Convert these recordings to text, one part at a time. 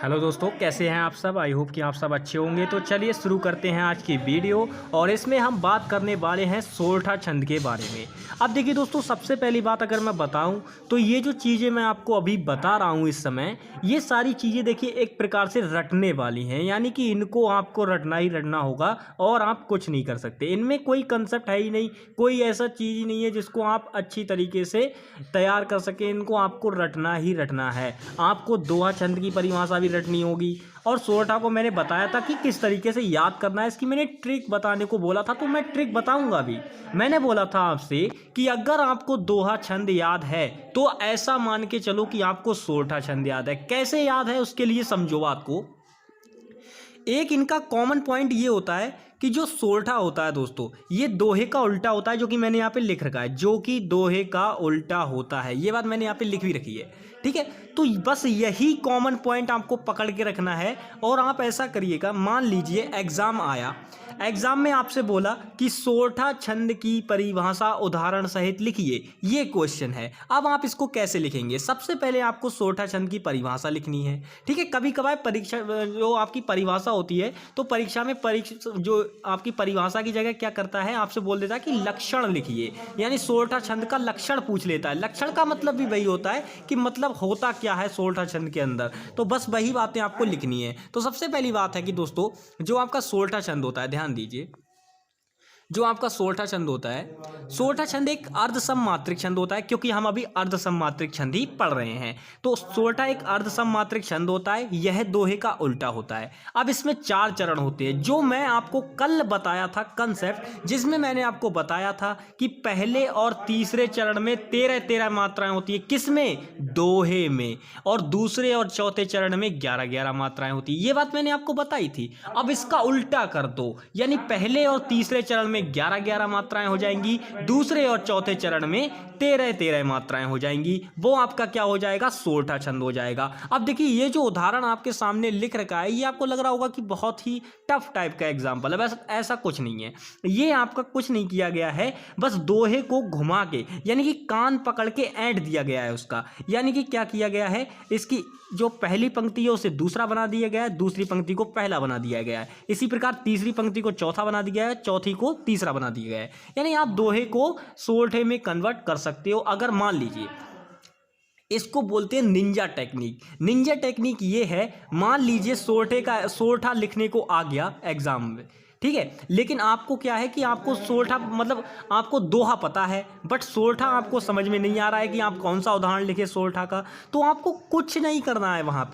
Hello दोस्तों, कैसे हैं आप सब। आई होप कि आप सब अच्छे होंगे। तो चलिए शुरू करते हैं आज की वीडियो। और इसमें हम बात करने वाले हैं सोरठा छंद के बारे में। अब देखिए दोस्तों, सबसे पहली बात अगर मैं बताऊं तो ये जो चीज़ें मैं आपको अभी बता रहा हूं इस समय, ये सारी चीज़ें देखिए एक प्रकार से रटने वाली हैं। यानी कि इनको आपको रटना ही रटना होगा और आप कुछ नहीं कर सकते। इनमें कोई कंसेप्ट है ही नहीं, कोई ऐसा चीज़ ही नहीं है जिसको आप अच्छी तरीके से तैयार कर सकें। इनको आपको रटना ही रटना है। आपको दोहा छंद की परिभाषा भी रटनी होगी। और सोरठा को मैंने बताया था कि किस तरीके से याद करना है, इसकी मैंने ट्रिक बताने को बोला था, तो मैं ट्रिक बताऊंगा भी। मैंने बोला था आपसे कि अगर आपको दोहा छंद याद है तो ऐसा मान के चलो कि आपको सोरठा छंद याद है। कैसे याद है उसके लिए समझो बात को। एक इनका कॉमन पॉइंट ये होता है कि जो सोरठा होता है दोस्तों, ये दोहे का उल्टा होता है, जो कि मैंने यहाँ पे लिख रखा है, जो कि दोहे का उल्टा होता है। ये बात मैंने यहाँ पे लिख भी रखी है, ठीक है। तो बस यही कॉमन पॉइंट आपको पकड़ के रखना है। और आप ऐसा करिएगा, मान लीजिए एग्जाम आया, एग्जाम में आपसे बोला कि सोरठा छंद की परिभाषा उदाहरण सहित लिखिए, ये क्वेश्चन है। अब आप इसको कैसे लिखेंगे? सबसे पहले आपको सोरठा छंद की परिभाषा लिखनी है, ठीक है। कभी कभार परीक्षा जो आपकी परिभाषा होती है, तो परीक्षा में जो आपकी परिभाषा की जगह क्या करता है, आपसे बोल देता है कि लक्षण लिखिए, यानी सोरठा छंद का लक्षण पूछ लेता है। लक्षण का मतलब भी वही होता है कि मतलब होता क्या है सोरठा छंद के अंदर। तो बस वही बातें आपको लिखनी है। तो सबसे पहली बात है कि दोस्तों, जो आपका सोरठा छंद होता है, ध्यान दीजिए, जो आपका सोरठा छंद होता है, सोरठा छंद एक अर्ध सममात्रिक छंद होता है, क्योंकि हम अभी अर्ध सममात्रिक छंद ही पढ़ रहे हैं। तो सोरठा एक अर्ध सममात्रिक छंद होता है, यह दोहे का उल्टा होता है। अब इसमें 4 चरण होते हैं, जो मैं आपको कल बताया था कंसेप्ट, जिसमें मैंने आपको बताया था कि पहले और तीसरे चरण में 13-13 मात्राएं होती है। किसमें? दोहे में। और दूसरे और चौथे चरण में 11-11 मात्राएं होती है। ये बात मैंने आपको बताई थी। अब इसका उल्टा कर दो, यानी पहले और तीसरे चरण में 11-11 मात्राएं हो जाएंगी, दूसरे और चौथे चरण में 13-13 मात्राएं हो जाएंगी। वो आपका क्या हो जाएगा? सोरठा छंद हो जाएगा। अब देखिए, ये जो उदाहरण आपके सामने लिख रखा है, ये आपको लग रहा होगा कि बहुत ही टफ टाइप का एग्जाम्पल है। बस ऐसा कुछ नहीं है, ये आपका कुछ नहीं किया गया है। बस दोहे को घुमा के, यानी कि कान पकड़ के ऐंठ दिया गया है उसका। यानी कि क्या किया गया है, इसकी जो पहली पंक्ति है उसे दूसरा बना दिया गया है, दूसरी पंक्ति को पहला बना दिया गया है। इसी प्रकार तीसरी पंक्ति को चौथा बना दिया गया है, चौथी को तीसरा बना दिया गया है। यानी आप दोहे को सोरठे में कन्वर्ट कर सकते हो। अगर मान लीजिए, इसको बोलते हैं निंजा टेक्निक। निंजा टेक्निक ये है, मान लीजिए सोरठा लिखने को आ गया एग्जाम में, ठीक है, लेकिन आपको क्या है कि आपको सोरठा मतलब आपको दोहा पता है, बट सोरठा आपको समझ में नहीं आ रहा है कि आप कौन सा उदाहरण लिखे सोरठा का। तो आपको कुछ नहीं करना है वहाँ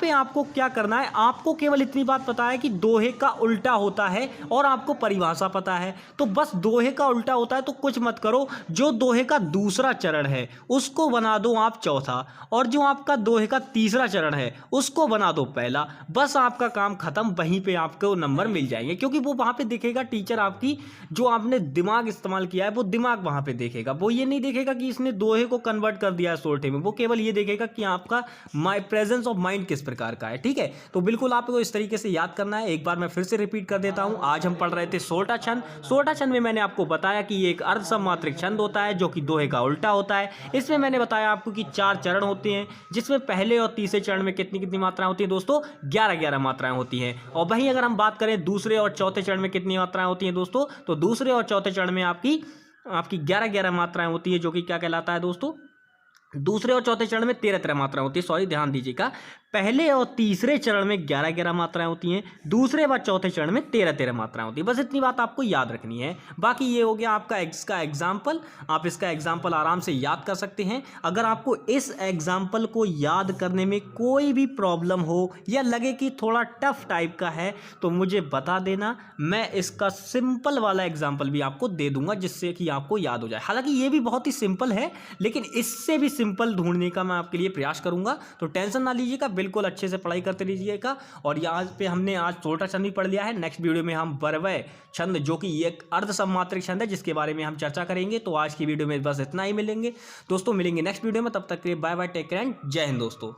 पे आपको क्या करना है, आपको केवल इतनी बात पता है कि दोहे का उल्टा होता है और आपको परिभाषा पता है। तो बस दोहे का उल्टा होता है तो कुछ मत करो, जो दोहे का दूसरा चरण है उसको बना दो आप चौथा, और जो आपका दोहे का तीसरा चरण है उसको बना दो पहला। बस आपका काम खत्म, वहीं पे आपको नंबर मिल जाएंगे। क्योंकि वो वहां पे देखेगा टीचर, आपकी जो आपने दिमाग इस्तेमाल किया है वो दिमाग वहां पे देखेगा। वो ये नहीं देखेगा कि इसने दोहे को कन्वर्ट कर दिया है सोरठे में, वो केवल ये देखेगा कि आपका प्रेजेंस ऑफ माइंड किस प्रकार का है, ठीक है। तो बिल्कुल आपको इस तरीके से याद करना है। एक बार मैं फिर से रिपीट कर देता हूं, आज हम पढ़ रहे थे सोरठा छंद। सोरठा छंद में मैंने आपको बताया कि ये एक अर्ध सममात्रिक छंद होता है, जो कि दोहे का उल्टा होता है। इसमें मैंने बताया आपको कि 4 चरण होते हैं, जिसमें पहले और तीसरे चरण में कितनी कितनी मात्राएं होती है दोस्तों? 11-11 मात्राएं होती हैं। और वहीं अगर हम बात करें दूसरे और चौथे चरण में कितनी मात्राएं होती हैं दोस्तों, तो दूसरे और चौथे चरण में आपकी 11-11 मात्राएं होती है, जो कि क्या कहलाता है दोस्तों? दूसरे और चौथे चरण में 13-13 मात्राएं होती है। सॉरी, ध्यान दीजिएगा, पहले और तीसरे चरण में 11-11 मात्राएं होती हैं, दूसरे व चौथे चरण में 13-13 मात्राएं होती है। बस इतनी बात आपको याद रखनी है। बाकी ये हो गया आपका इसका एग्जाम्पल। आप इसका एग्जाम्पल आराम से याद कर सकते हैं। अगर आपको इस एग्जाम्पल को याद करने में कोई भी प्रॉब्लम हो या लगे कि थोड़ा टफ टाइप का है, तो मुझे बता देना, मैं इसका सिंपल वाला एग्जाम्पल भी आपको दे दूंगा, जिससे कि आपको याद हो जाए। हालांकि ये भी बहुत ही सिंपल है, लेकिन इससे भी सिंपल ढूंढने का मैं आपके लिए प्रयास करूंगा। तो टेंशन ना लीजिएगा, बिल्कुल अच्छे से पढ़ाई करते रहिएगा। और यहाँ पे हमने आज सोरठा छंद भी पढ़ लिया है। नेक्स्ट वीडियो में हम बरवय छंद, जो कि एक अर्ध सममात्रिक छंद है, जिसके बारे में हम चर्चा करेंगे। तो आज की वीडियो में बस इतना ही मिलेंगे दोस्तों, मिलेंगे नेक्स्ट वीडियो में। तब तक के लिए bye bye, take care and जय हिंद दोस्तों।